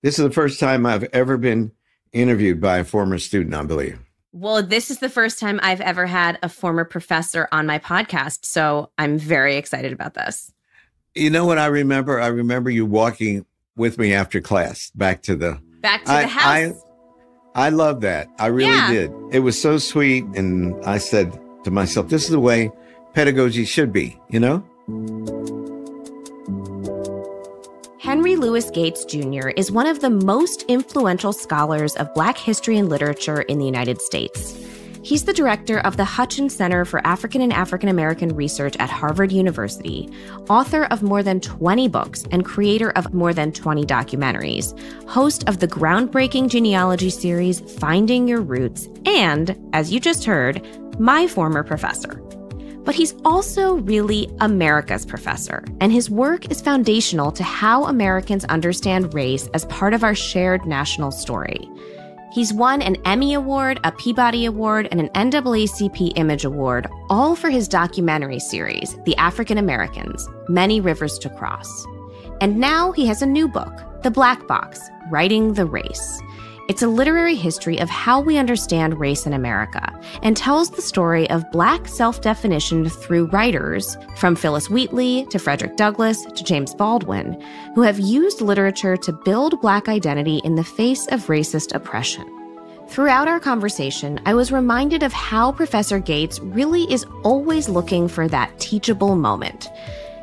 This is the first time I've ever been interviewed by a former student, I believe. Well, this is the first time I've ever had a former professor on my podcast, so I'm very excited about this. You know what I remember? I remember you walking with me after class back to the house. I love that. I really did. It was so sweet. And I said to myself, this is the way pedagogy should be, you know? Henry Louis Gates Jr. is one of the most influential scholars of Black history and literature in the United States. He's the director of the Hutchins Center for African and African American Research at Harvard University, author of more than 20 books, and creator of more than 20 documentaries, host of the groundbreaking genealogy series Finding Your Roots, and, as you just heard, my former professor. But he's also really America's professor, and his work is foundational to how Americans understand race as part of our shared national story. He's won an Emmy Award, a Peabody Award, and an NAACP Image Award, all for his documentary series, The African Americans, Many Rivers to Cross. And now he has a new book, The Black Box, Writing the Race. It's a literary history of how we understand race in America and tells the story of Black self-definition through writers, from Phyllis Wheatley to Frederick Douglass to James Baldwin, who have used literature to build Black identity in the face of racist oppression. Throughout our conversation, I was reminded of how Professor Gates really is always looking for that teachable moment.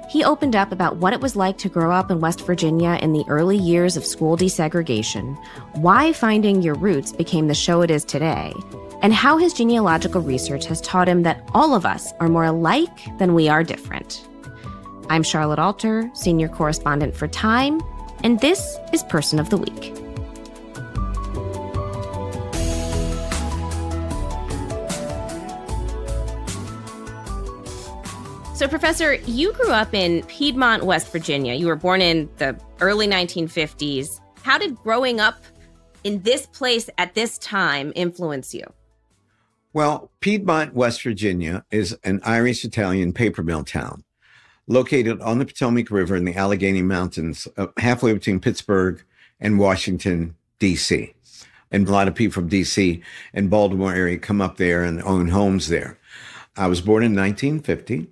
He opened up about what it was like to grow up in West Virginia in the early years of school desegregation, why Finding Your Roots became the show it is today, and how his genealogical research has taught him that all of us are more alike than we are different. I'm Charlotte Alter, senior correspondent for Time, and this is Person of the Week. So, Professor, you grew up in Piedmont, West Virginia. You were born in the early 1950s. How did growing up in this place at this time influence you? Well, Piedmont, West Virginia is an Irish-Italian paper mill town located on the Potomac River in the Allegheny Mountains, halfway between Pittsburgh and Washington, D.C. And a lot of people from D.C. and Baltimore area come up there and own homes there. I was born in 1950.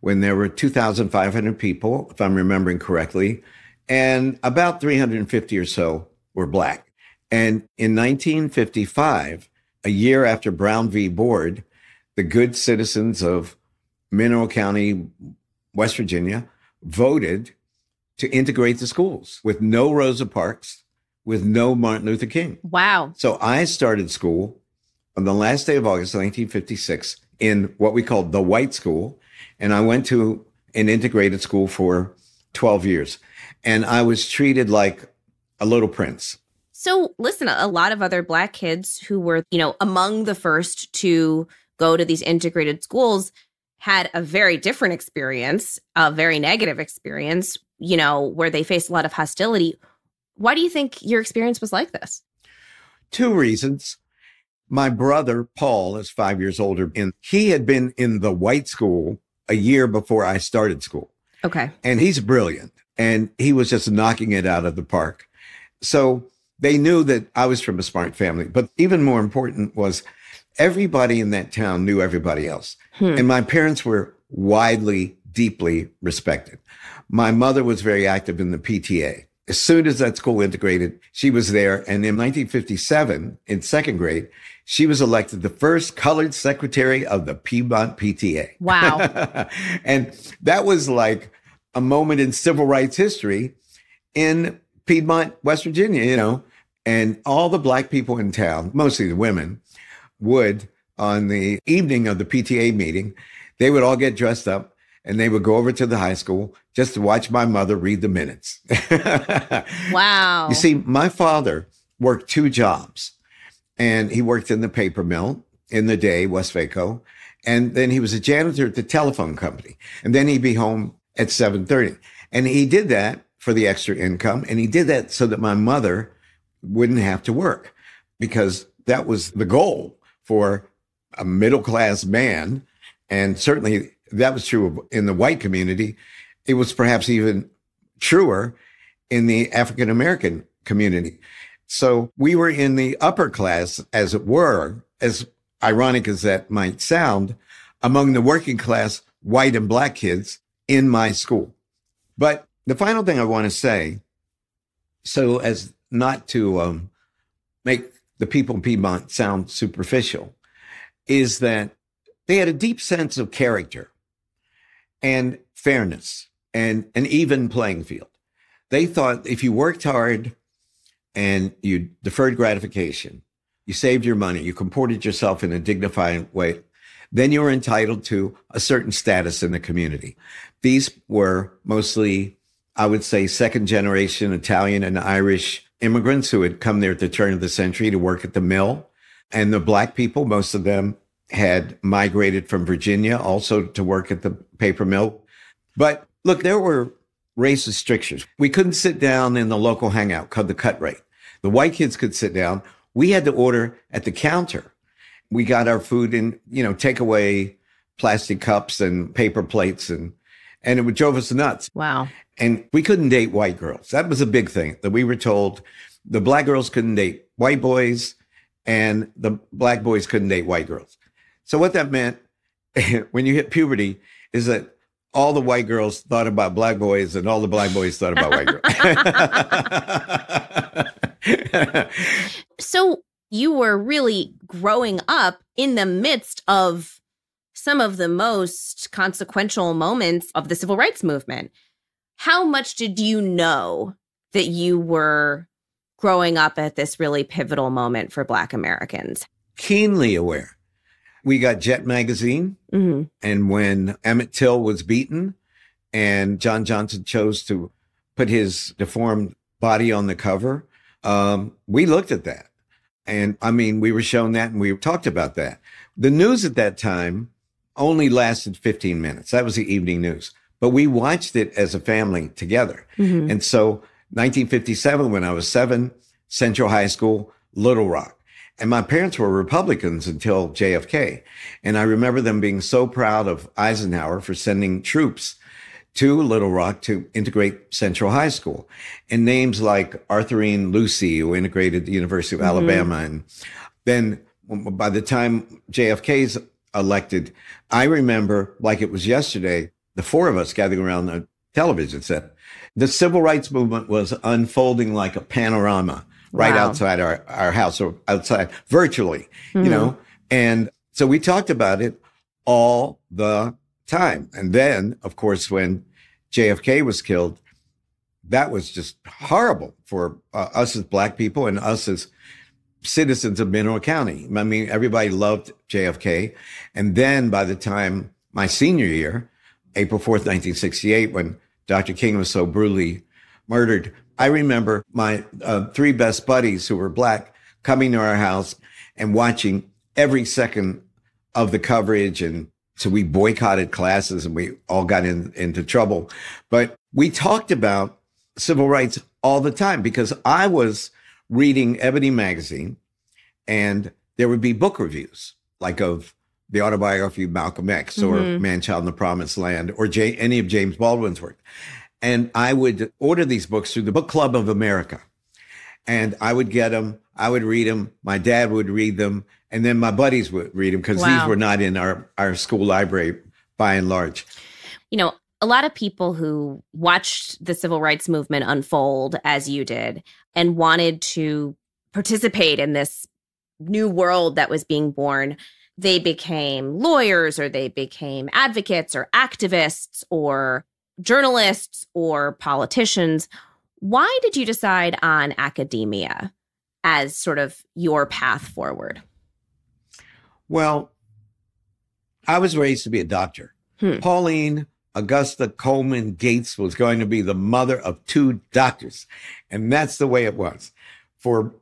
When there were 2,500 people, if I'm remembering correctly, and about 350 or so were Black. And in 1955, a year after Brown v. Board, the good citizens of Mineral County, West Virginia, voted to integrate the schools with no Rosa Parks, with no Martin Luther King. Wow. So I started school on the last day of August, 1956, in what we called the white school. And I went to an integrated school for 12 years. And I was treated like a little prince. So listen, a lot of other Black kids who were, among the first to go to these integrated schools had a very different experience, a very negative experience, where they faced a lot of hostility. Why do you think your experience was like this? Two reasons. My brother, Paul, is 5 years older, and he had been in the white school a year before I started school. Okay. And he's brilliant. And he was just knocking it out of the park. So they knew that I was from a smart family. But even more important was everybody in that town knew everybody else. And my parents were widely, deeply respected. My mother was very active in the PTA. As soon as that school integrated, she was there. And in 1957, in second grade, she was elected the first colored secretary of the Piedmont PTA. Wow. And that was like a moment in civil rights history in Piedmont, West Virginia, and all the Black people in town, mostly the women, would, on the evening of the PTA meeting, they would all get dressed up and they would go over to the high school just to watch my mother read the minutes. Wow. You see, my father worked two jobs. And he worked in the paper mill in the day, Westvaco. And then he was a janitor at the telephone company. And then he'd be home at 7:30. And he did that for the extra income. And he did that so that my mother wouldn't have to work, because that was the goal for a middle-class man. And certainly that was true in the white community. It was perhaps even truer in the African-American community. So we were in the upper class, as it were, as ironic as that might sound, among the working class white and black kids in my school. But the final thing I want to say, so as not to make the people in Piedmont sound superficial, is that they had a deep sense of character and fairness and an even playing field. They thought if you worked hard and you deferred gratification, you saved your money, you comported yourself in a dignified way, then you were entitled to a certain status in the community. These were mostly, I would say, second generation Italian and Irish immigrants who had come there at the turn of the century to work at the mill. And the black people, most of them had migrated from Virginia also to work at the paper mill. But look, there were racist strictures. We couldn't sit down in the local hangout called the Cut Rate. The white kids could sit down. We had to order at the counter. We got our food in, takeaway plastic cups and paper plates, and it drove us nuts. Wow. And we couldn't date white girls. That was a big thing that we were told. The black girls couldn't date white boys and the black boys couldn't date white girls. So what that meant when you hit puberty is that all the white girls thought about black boys and all the black boys thought about white girls. So you were really growing up in the midst of some of the most consequential moments of the civil rights movement. How much did you know that you were growing up at this really pivotal moment for Black Americans? Keenly aware. We got Jet magazine. Mm-hmm. And when Emmett Till was beaten and John Johnson chose to put his deformed body on the cover, we looked at that. And I mean, we were shown that and we talked about that. The news at that time only lasted 15 minutes. That was the evening news. But we watched it as a family together. Mm-hmm. And so 1957, when I was 7, Central High School, Little Rock. And my parents were Republicans until JFK. And I remember them being so proud of Eisenhower for sending troops to Little Rock to integrate Central High School. And names like Arthurine Lucy, who integrated the University of mm-hmm. Alabama. And then by the time JFK's elected, I remember like it was yesterday, the 4 of us gathering around the television set. The civil rights movement was unfolding like a panorama right outside our house, or outside virtually, mm-hmm. And so we talked about it all the time. And then, of course, when JFK was killed, that was just horrible for us as Black people and us as citizens of Mineral County. I mean, everybody loved JFK. And then by the time my senior year, April 4th, 1968, when Dr. King was so brutally murdered, I remember my 3 best buddies who were Black coming to our house and watching every second of the coverage. And so we boycotted classes and we all got into trouble. But we talked about civil rights all the time because I was reading Ebony magazine and there would be book reviews, like of the autobiography of Malcolm X or mm-hmm. Man, Child in the Promised Land or any of James Baldwin's work. And I would order these books through the Book Club of America. And I would get them. I would read them. My dad would read them. And then my buddies would read them because these were not in our school library by and large. A lot of people who watched the civil rights movement unfold as you did and wanted to participate in this new world that was being born, they became lawyers or they became advocates or activists or journalists or politicians. Why did you decide on academia as sort of your path forward? Well, I was raised to be a doctor. Pauline Augusta Coleman Gates was going to be the mother of 2 doctors. And that's the way it was. For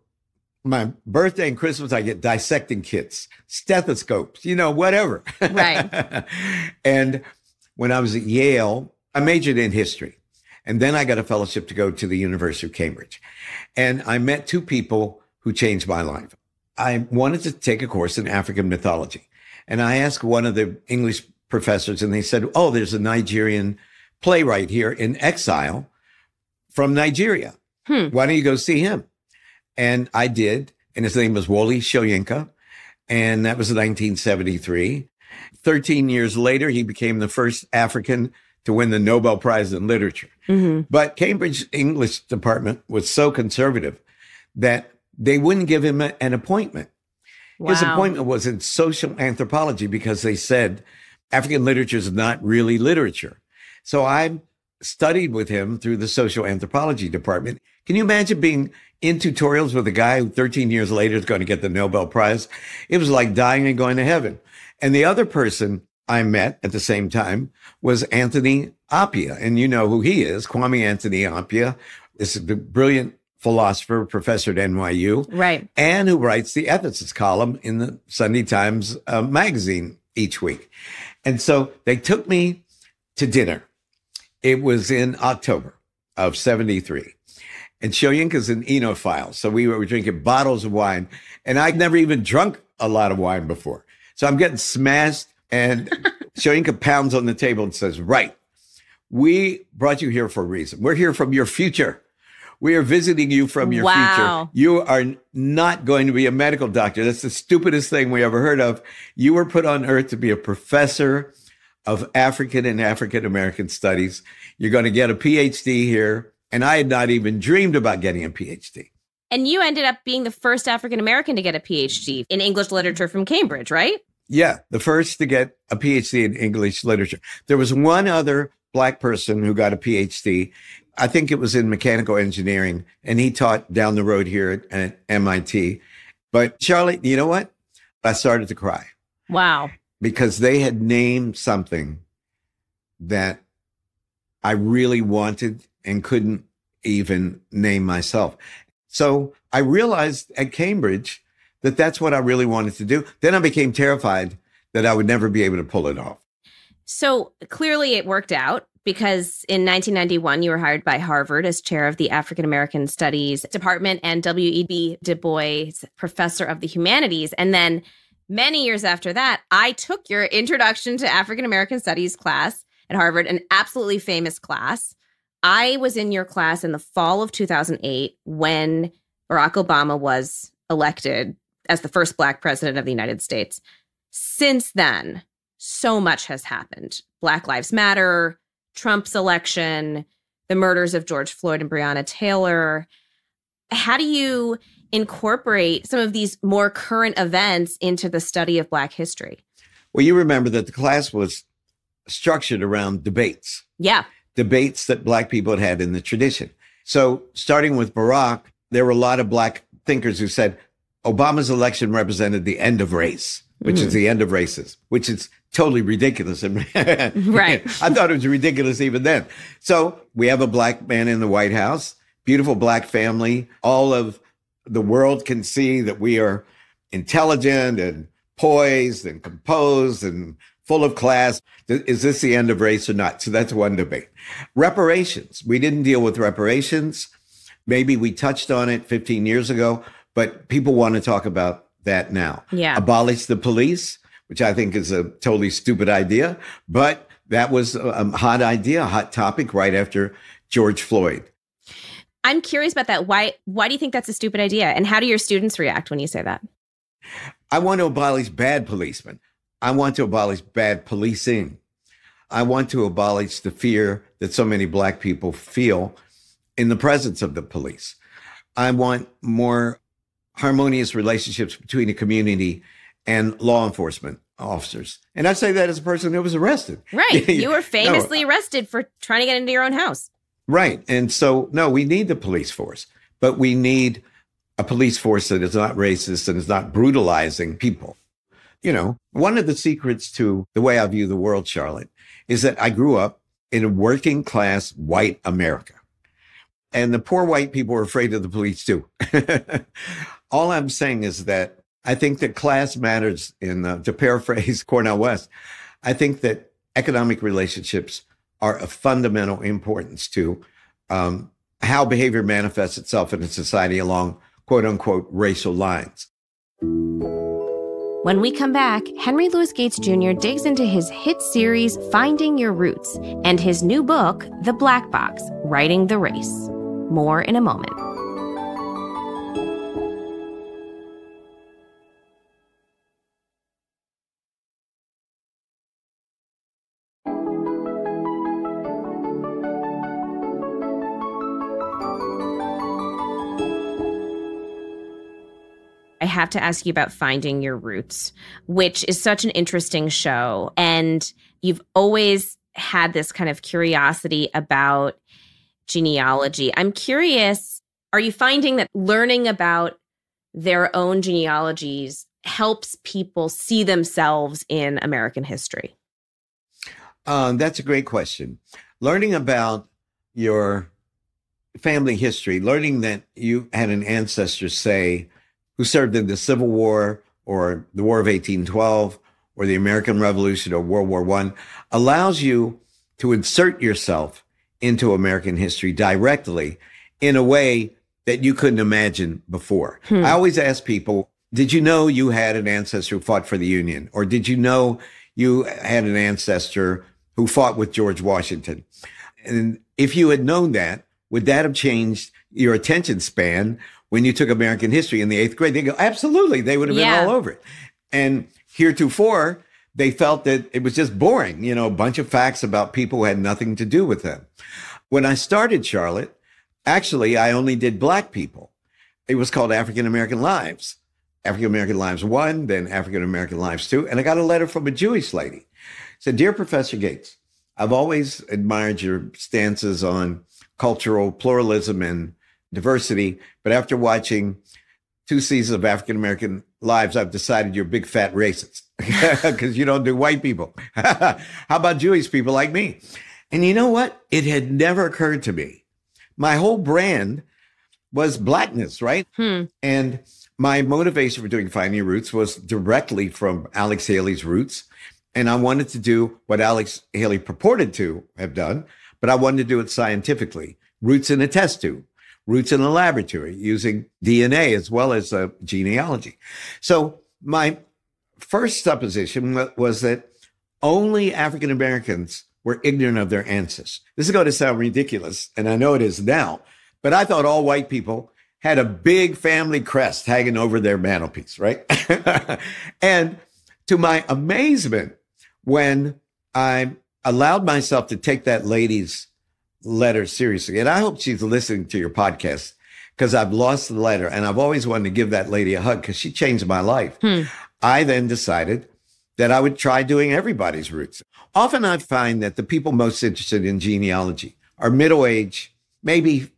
my birthday and Christmas, I get dissecting kits, stethoscopes, whatever. Right. And when I was at Yale, I majored in history. And then I got a fellowship to go to the University of Cambridge. And I met 2 people who changed my life. I wanted to take a course in African mythology. And I asked one of the English professors, and they said, oh, there's a Nigerian playwright here in exile from Nigeria. Why don't you go see him? And I did. And his name was Wole Soyinka. And that was in 1973. 13 years later, he became the first African to win the Nobel Prize in Literature. But Cambridge English department was so conservative that they wouldn't give him an appointment. Wow. His appointment was in social anthropology because they said African literature is not really literature. So I studied with him through the social anthropology department. Can you imagine being in tutorials with a guy who 13 years later is going to get the Nobel Prize? It was like dying and going to heaven. And the other person I met at the same time was Anthony Appiah. And you know who he is. Kwame Anthony Appiah is a brilliant philosopher, professor at NYU. Right. And who writes the ethicist column in the Sunday Times magazine each week. And so they took me to dinner. It was in October of 73. And Soyinka's an enophile. So we were drinking bottles of wine. And I'd never even drunk a lot of wine before. So I'm getting smashed. And Soyinka pounds on the table and says, right, we brought you here for a reason. We're here from your future. We are visiting you from your future. You are not going to be a medical doctor. That's the stupidest thing we ever heard of. You were put on earth to be a professor of African and African American studies. You're going to get a PhD here. And I had not even dreamed about getting a PhD. And you ended up being the first African American to get a PhD in English literature from Cambridge, right? Yeah, the first to get a PhD in English literature. There was one other Black person who got a PhD. I think it was in mechanical engineering, and he taught down the road here at MIT. But Charlotte, you know what? I started to cry. Wow. Because they had named something that I really wanted and couldn't even name myself. So I realized at Cambridge that that's what I really wanted to do. Then I became terrified that I would never be able to pull it off. So clearly it worked out because in 1991, you were hired by Harvard as chair of the African American Studies Department and W.E.B. Du Bois Professor of the Humanities. And then many years after that, I took your Introduction to African American Studies class at Harvard, an absolutely famous class. I was in your class in the fall of 2008 when Barack Obama was elected as the first Black president of the United States. Since then, so much has happened. Black Lives Matter, Trump's election, the murders of George Floyd and Breonna Taylor. How do you incorporate some of these more current events into the study of Black history? Well, you remember that the class was structured around debates. Yeah. Debates that Black people had in the tradition. So starting with Barack, there were a lot of Black thinkers who said Obama's election represented the end of race, which is the end of racism, which is totally ridiculous. Right. I thought it was ridiculous even then. So we have a Black man in the White House, beautiful Black family. All of the world can see that we are intelligent and poised and composed and full of class. Is this the end of race or not? So that's one debate. Reparations. We didn't deal with reparations. Maybe we touched on it 15 years ago, but people want to talk about that now. Yeah. Abolish the police, which I think is a totally stupid idea, but that was a hot idea, a hot topic right after George Floyd. I'm curious about that. Why do you think that's a stupid idea? And how do your students react when you say that? I want to abolish bad policemen. I want to abolish bad policing. I want to abolish the fear that so many Black people feel in the presence of the police. I want more harmonious relationships between the community and law enforcement officers. And I say that as a person who was arrested. Right. You were famously arrested for trying to get into your own house. Right. And so, no, we need the police force, but we need a police force that is not racist and is not brutalizing people. You know, one of the secrets to the way I view the world, Charlotte, is that I grew up in a working class white America. And the poor white people are afraid of the police too. All I'm saying is that I think that class matters to paraphrase Cornel West, I think that economic relationships are of fundamental importance to how behavior manifests itself in a society along quote unquote racial lines. When we come back, Henry Louis Gates Jr. digs into his hit series, Finding Your Roots, and his new book, The Black Box, Writing the Race. More in a moment. I have to ask you about Finding Your Roots, which is such an interesting show. And you've always had this kind of curiosity about genealogy. I'm curious, are you finding that learning about their own genealogies helps people see themselves in American history? That's a great question. Learning about your family history, learning that you had an ancestor, say, who served in the Civil War or the War of 1812 or the American Revolution or World War I, allows you to insert yourself into American history directly in a way that you couldn't imagine before. I always ask people, did you know you had an ancestor who fought for the Union? Or did you know you had an ancestor who fought with George Washington? And if you had known that, would that have changed your attention span when you took American history in the 8th grade? They go, absolutely. They would have been all over it. And heretofore, they felt that it was just boring, a bunch of facts about people who had nothing to do with them. When I started Charlotte, actually, I only did Black people. It was called African American Lives. African American Lives 1, then African American Lives 2. And I got a letter from a Jewish lady. Said, Dear Professor Gates, I've always admired your stances on cultural pluralism and diversity, but after watching 2 seasons of African American Lives, I've decided you're a big fat racist because you don't do white people. How about Jewish people like me? And you know what? It had never occurred to me. My whole brand was Blackness, right? And my motivation for doing Finding Your Roots was directly from Alex Haley's roots. And I wanted to do what Alex Haley purported to have done, but I wanted to do it scientifically. Roots in a test tube, roots in a laboratory, using DNA as well as genealogy. So my first supposition was that only African Americans were ignorant of their ancestors. This is going to sound ridiculous, and I know it is now, but I thought all white people had a big family crest hanging over their mantelpiece, right? And to my amazement, when I allowed myself to take that lady's letter seriously, and I hope she's listening to your podcast, because I've lost the letter, and I've always wanted to give that lady a hug because she changed my life. I then decided that I would try doing everybody's roots. Often I find that the people most interested in genealogy are middle age, maybe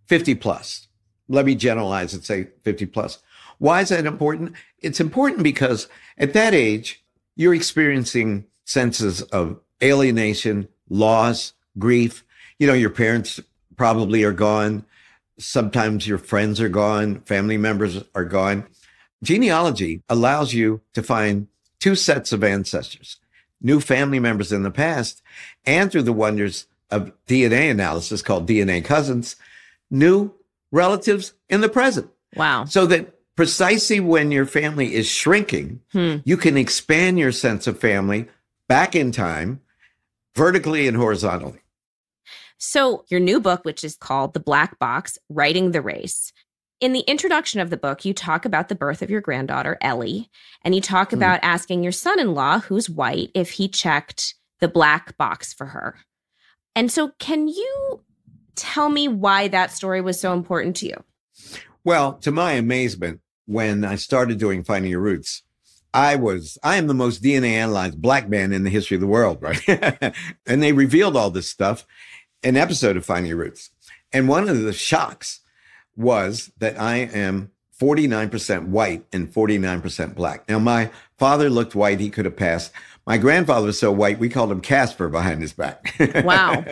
50 plus. Let me generalize and say 50 plus. Why is that important? It's important because at that age, you're experiencing senses of alienation, loss, grief. Your parents probably are gone. Sometimes your friends are gone. Family members are gone. Genealogy allows you to find 2 sets of ancestors, new family members in the past, and through the wonders of DNA analysis called DNA cousins, new relatives in the present. Wow. So that precisely when your family is shrinking, you can expand your sense of family back in time, vertically and horizontally. So your new book, which is called The Black Box, Writing the Race. In the introduction of the book, you talk about the birth of your granddaughter, Ellie, and you talk about asking your son-in-law, who's white, if he checked the black box for her. And so can you tell me why that story was so important to you? Well, to my amazement, when I started doing Finding Your Roots, I am the most DNA analyzed Black man in the history of the world, right? And they revealed all this stuff in an episode of Finding Your Roots. And one of the shocks was that I am 49% white and 49% Black. Now, my father looked white. He could have passed. My grandfather was so white, we called him Casper behind his back. Wow.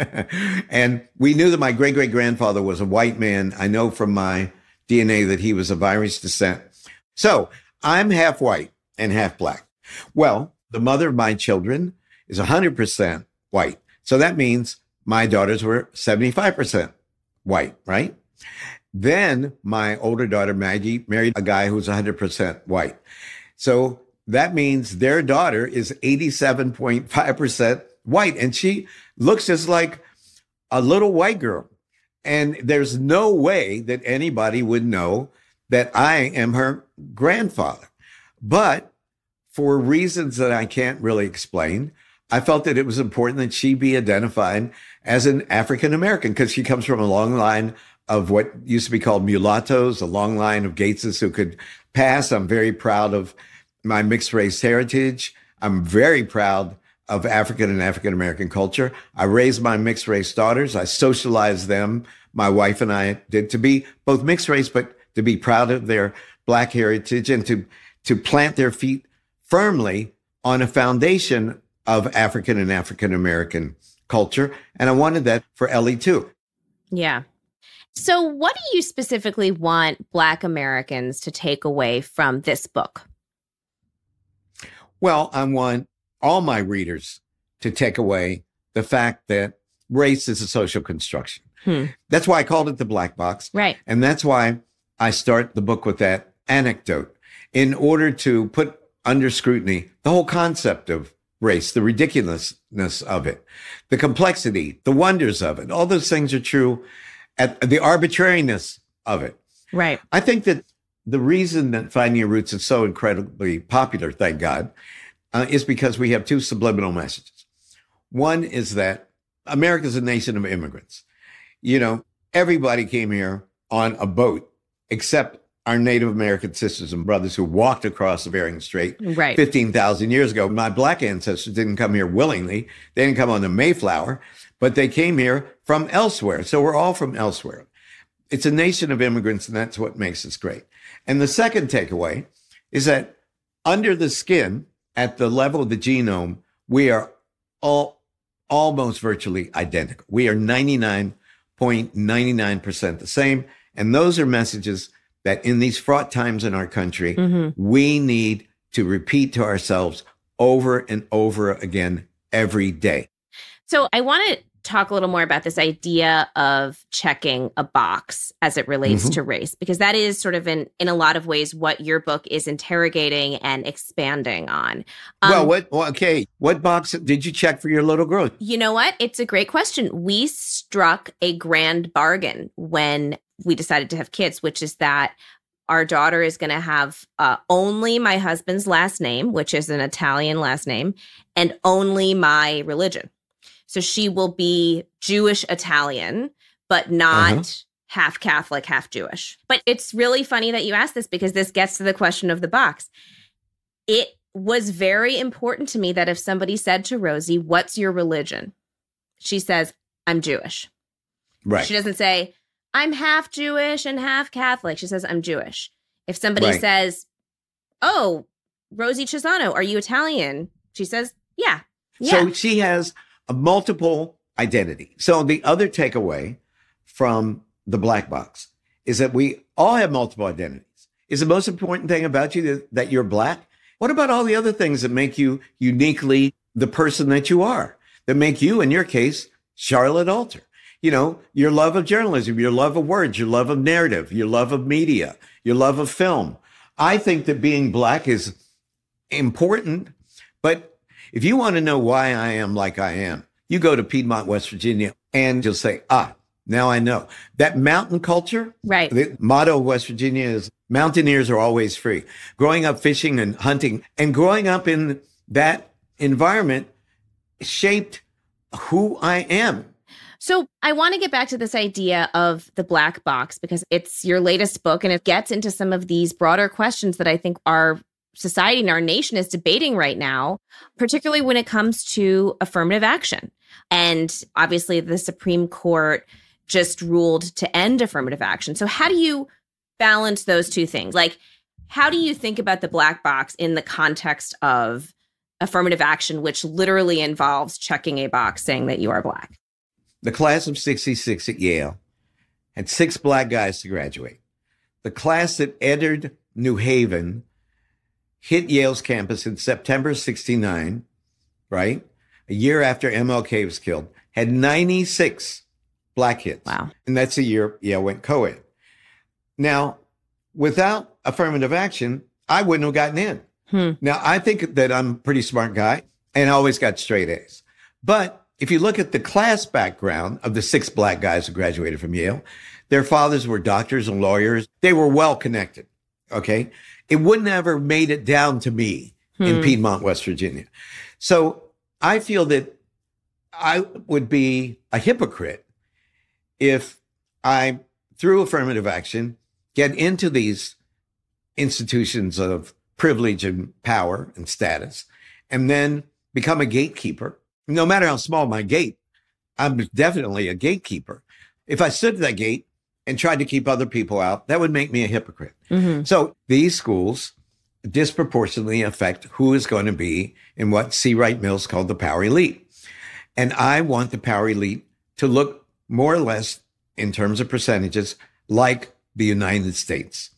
And we knew that my great-great-grandfather was a white man. I know from my DNA that he was of Irish descent. So I'm half white and half Black. Well, the mother of my children is 100% white. So that means my daughters were 75% white, right? Then my older daughter, Maggie, married a guy who's 100% white. So that means their daughter is 87.5% white. And she looks just like a little white girl. And there's no way that anybody would know that I am her grandfather. But for reasons that I can't really explain, I felt that it was important that she be identified as an African American because she comes from a long line of what used to be called mulattoes, a long line of Gateses who could pass. I'm very proud of my mixed race heritage. I'm very proud of African and African American culture. I raised my mixed race daughters. I socialized them. My wife and I did to be both mixed race, but to be proud of their Black heritage and to plant their feet firmly on a foundation of African and African American culture. And I wanted that for Ellie too. Yeah. So what do you specifically want Black Americans to take away from this book? Well, I want all my readers to take away the fact that race is a social construction. That's why I called it the black box. Right. And that's why I start the book with that anecdote in order to put under scrutiny the whole concept of race, the ridiculousness of it, the complexity, the wonders of it. All those things are true at the arbitrariness of it. Right. I think that the reason that Finding Your Roots is so incredibly popular, thank God, is because we have two subliminal messages. One is that America is a nation of immigrants. You know, everybody came here on a boat except our Native American sisters and brothers who walked across the Bering Strait 15,000 years ago. My Black ancestors didn't come here willingly. They didn't come on the Mayflower, but they came here from elsewhere. So we're all from elsewhere. It's a nation of immigrants, and that's what makes us great. And the second takeaway is that under the skin, at the level of the genome, we are all almost virtually identical. We are 99.99% the same. And those are messages that in these fraught times in our country, we need to repeat to ourselves over and over again every day. So I want to talk a little more about this idea of checking a box as it relates to race, because that is sort of in a lot of ways what your book is interrogating and expanding on. What box did you check for your little girl? You know what? It's a great question. We struck a grand bargain when we decided to have kids, which is that our daughter is going to have only my husband's last name, which is an Italian last name, and only my religion. So she will be Jewish Italian, but not half Catholic, half Jewish. But it's really funny that you asked this because this gets to the question of the box. It was very important to me that if somebody said to Rosie, "What's your religion?" she says, "I'm Jewish." Right. She doesn't say, "I'm half Jewish and half Catholic." She says, "I'm Jewish." If somebody says, "Oh, Rosie Chisano, are you Italian?" She says, "Yeah." So she has a multiple identity. So the other takeaway from the black box is that we all have multiple identities. Is the most important thing about you that you're Black? What about all the other things that make you uniquely the person that you are, that make you, in your case, Charlotte Alter? You know, your love of journalism, your love of words, your love of narrative, your love of media, your love of film. I think that being Black is important, but if you want to know why I am like I am, you go to Piedmont, West Virginia, and you'll say, now I know. That mountain culture, right? The motto of West Virginia is mountaineers are always free. Growing up fishing and hunting and growing up in that environment shaped who I am. So I want to get back to this idea of the black box because it's your latest book and it gets into some of these broader questions that I think our society and our nation is debating right now, particularly when it comes to affirmative action. And obviously the Supreme Court just ruled to end affirmative action. So how do you balance those two things? Like, how do you think about the black box in the context of affirmative action, which literally involves checking a box saying that you are Black? The class of 66 at Yale had 6 Black guys to graduate. The class that entered New Haven hit Yale's campus in September 69, right? A year after MLK was killed, had 96 Black hits. Wow. And that's the year Yale went co-ed. Now, without affirmative action, I wouldn't have gotten in. Now, I think that I'm a pretty smart guy and I always got straight A's. But if you look at the class background of the 6 black guys who graduated from Yale, their fathers were doctors and lawyers. They were well connected. Okay. It wouldn't ever made it down to me in Piedmont, West Virginia. So I feel that I would be a hypocrite if I, through affirmative action, get into these institutions of privilege and power and status, and then become a gatekeeper. No matter how small my gate, I'm definitely a gatekeeper. If I stood at that gate and tried to keep other people out, that would make me a hypocrite. So these schools disproportionately affect who is going to be in what C. Wright Mills called the power elite. And I want the power elite to look more or less, in terms of percentages, like the United States,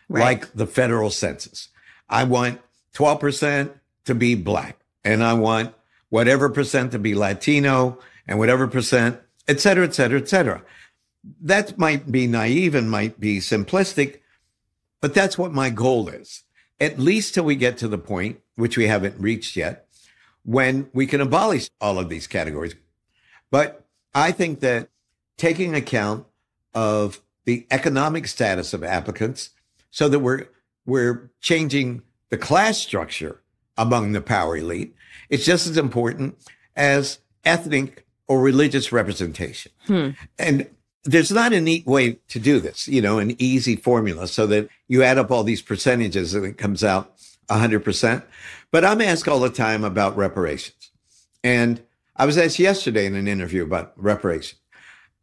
like the federal census. I want 12% to be black, and I want whatever percent to be Latino, and whatever percent, et cetera, et cetera, et cetera. That might be naive and might be simplistic, but that's what my goal is, at least till we get to the point, which we haven't reached yet, when we can abolish all of these categories. But I think that taking account of the economic status of applicants so that we're changing the class structure among the power elite, it's just as important as ethnic or religious representation. And there's not a neat way to do this, an easy formula so that you add up all these percentages and it comes out 100%. But I'm asked all the time about reparations. And I was asked yesterday in an interview about reparations.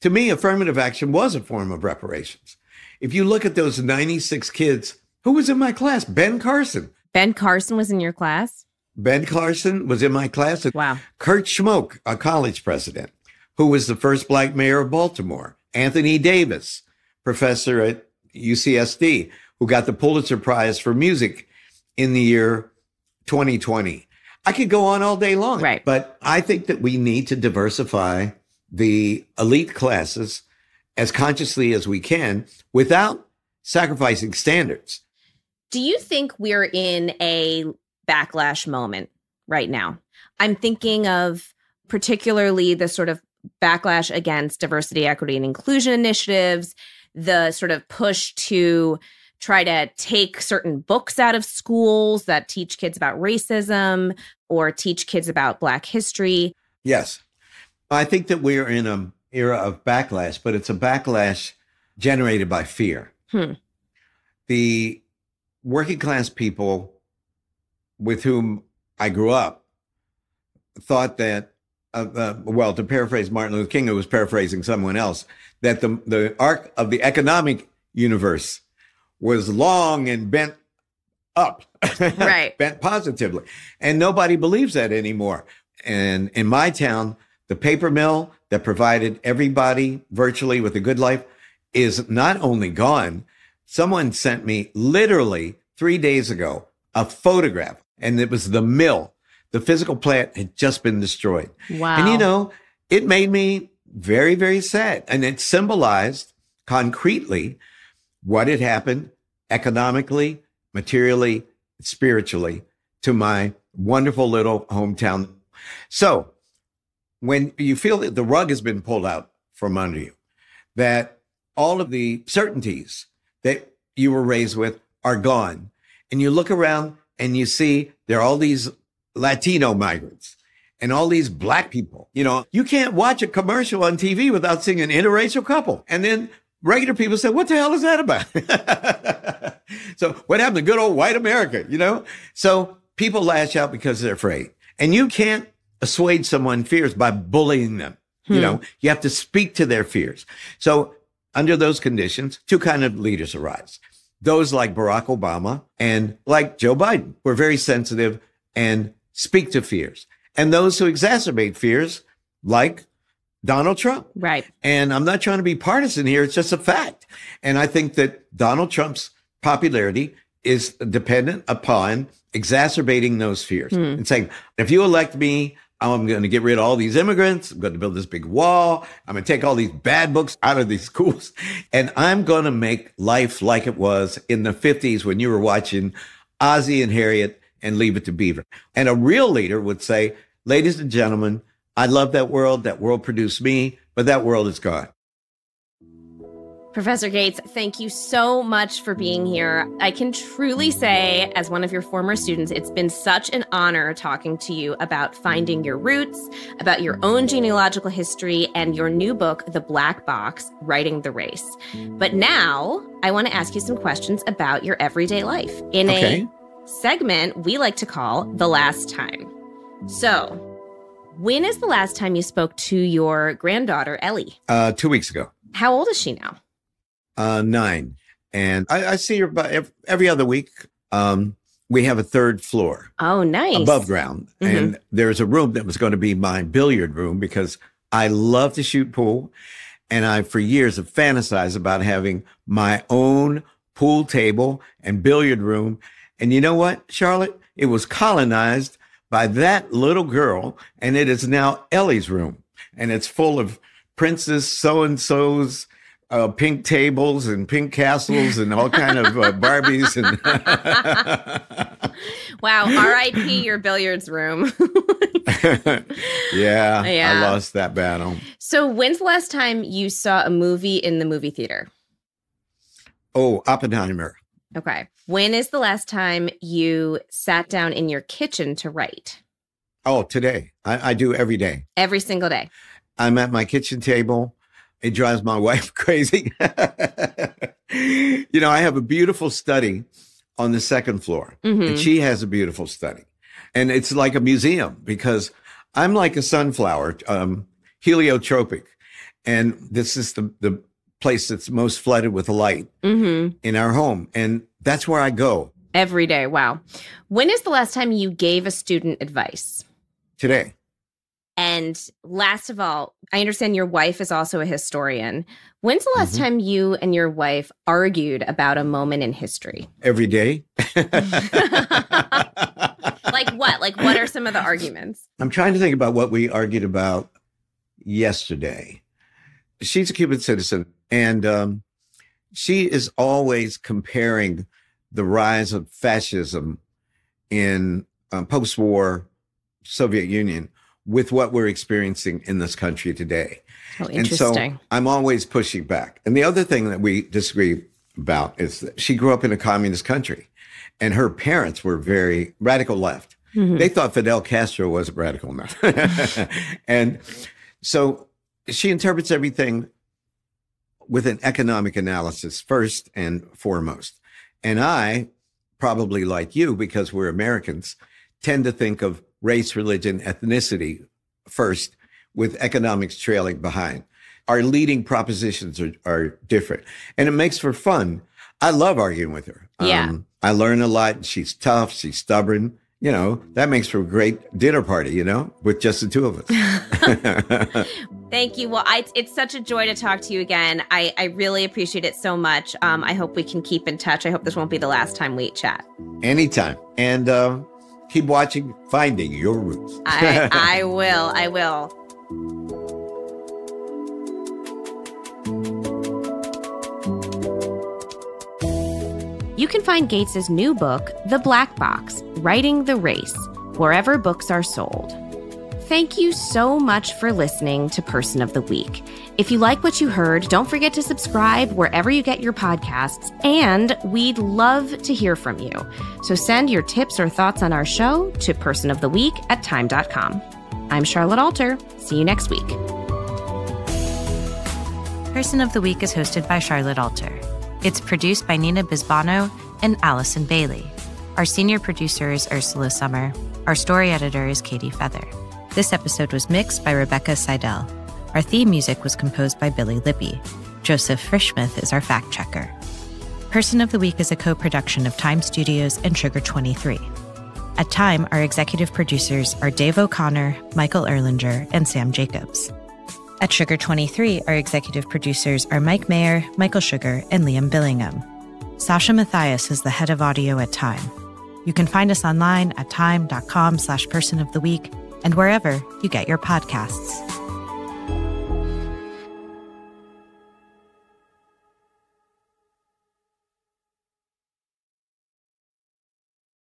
To me, affirmative action was a form of reparations. If you look at those 96 kids, who was in my class? Ben Carson. Ben Carson was in your class? Ben Carson was in my class. Wow. Kurt Schmoke, a college president, who was the first black mayor of Baltimore. Anthony Davis, professor at UCSD, who got the Pulitzer Prize for music in the year 2020. I could go on all day long, but I think that we need to diversify the elite classes as consciously as we can without sacrificing standards. Do you think we're in a backlash moment right now? I'm thinking of particularly the sort of backlash against diversity, equity, and inclusion initiatives, the sort of push to try to take certain books out of schools that teach kids about racism or teach kids about Black history. Yes. I think that we're in an era of backlash, but it's a backlash generated by fear. The working class people with whom I grew up thought that, well, to paraphrase Martin Luther King, who was paraphrasing someone else, that the arc of the economic universe was long and bent up, bent positively. And nobody believes that anymore. And in my town, the paper mill that provided everybody virtually with a good life is not only gone. Someone sent me literally 3 days ago a photograph, and it was the mill. The physical plant had just been destroyed. Wow. And, it made me very, very sad. And it symbolized concretely what had happened economically, materially, spiritually to my wonderful little hometown. So when you feel that the rug has been pulled out from under you, that all of the certainties that you were raised with are gone, and you look around and you see there are all these Latino migrants and all these Black people, you can't watch a commercial on TV without seeing an interracial couple. And then regular people say, what the hell is that about? So what happened to good old white America, So people lash out because they're afraid. And you can't assuage someone's fears by bullying them. You have to speak to their fears. So under those conditions, two kinds of leaders arise. Those like Barack Obama and like Joe Biden, who are very sensitive and speak to fears. And those who exacerbate fears, like Donald Trump. Right. And I'm not trying to be partisan here. It's just a fact. And I think that Donald Trump's popularity is dependent upon exacerbating those fears and saying, if you elect me, I'm going to get rid of all these immigrants. I'm going to build this big wall. I'm going to take all these bad books out of these schools. And I'm going to make life like it was in the 50s when you were watching Ozzie and Harriet and Leave It to Beaver. And a real leader would say, ladies and gentlemen, I love that world. That world produced me, but that world is gone. Professor Gates, thank you so much for being here. I can truly say, as one of your former students, it's been such an honor talking to you about finding your roots, about your own genealogical history, and your new book, The Black Box, Writing the Race. But now I want to ask you some questions about your everyday life in a segment we like to call The Last Time. So, when is the last time you spoke to your granddaughter, Ellie? 2 weeks ago. How old is she now? 9. And I see her about every other week. We have a third floor. Oh, nice. Above ground. Mm-hmm. And there's a room that was going to be my billiard room because I love to shoot pool. And I, for years, have fantasized about having my own pool table and billiard room. And you know what, Charlotte? It was colonized by that little girl. And it is now Ellie's room. And it's full of Princess so-and-so's pink tables and pink castles and all kind of Barbies. And wow, R.I.P. your billiards room. yeah, I lost that battle. So when's the last time you saw a movie in the movie theater? Oh, Oppenheimer. Okay. When is the last time you sat down in your kitchen to write? Oh, today. I do every day. Every single day. I'm at my kitchen table. It drives my wife crazy. You know, I have a beautiful study on the second floor, and she has a beautiful study. And it's like a museum because I'm like a sunflower, heliotropic. And this is the place that's most flooded with light in our home. And that's where I go. Every day. Wow. When is the last time you gave a student advice? Today. And last of all, I understand your wife is also a historian. When's the last time you and your wife argued about a moment in history? Every day. Like what? Like what are some of the arguments? I'm trying to think about what we argued about yesterday. She's a Cuban citizen, and she is always comparing the rise of fascism in post-war Soviet Union with what we're experiencing in this country today. Oh, interesting. And so I'm always pushing back. And the other thing that we disagree about is that she grew up in a communist country and her parents were very radical left. They thought Fidel Castro wasn't radical enough. And so she interprets everything with an economic analysis first and foremost. And I, probably like you, because we're Americans, tend to think of race, religion, ethnicity first, with economics trailing behind. Our leading propositions are different. And it makes for fun. I love arguing with her. Yeah. I learn a lot. She's tough. She's stubborn. You know, that makes for a great dinner party, you know, with just the two of us. Thank you. Well, it's such a joy to talk to you again. I really appreciate it so much. I hope we can keep in touch. I hope this won't be the last time we chat. Anytime. And keep watching Finding Your Roots. I will. You can find Gates's new book, The Black Box, Writing the Race, wherever books are sold. Thank you so much for listening to Person of the Week. If you like what you heard, don't forget to subscribe wherever you get your podcasts, and we'd love to hear from you. So send your tips or thoughts on our show to personoftheweek@time.com. I'm Charlotte Alter. See you next week. Person of the Week is hosted by Charlotte Alter. It's produced by Nina Bisbano and Allison Bailey. Our senior producer is Ursula Summer. Our story editor is Katie Feather. This episode was mixed by Rebecca Seidel. Our theme music was composed by Billy Lippy. Joseph Frischmuth is our fact checker. Person of the Week is a co-production of Time Studios and Sugar 23. At Time, our executive producers are Dave O'Connor, Michael Erlinger, and Sam Jacobs. At Sugar 23, our executive producers are Mike Mayer, Michael Sugar, and Liam Billingham. Sasha Matthias is the head of audio at Time. You can find us online at time.com/personoftheweek and wherever you get your podcasts.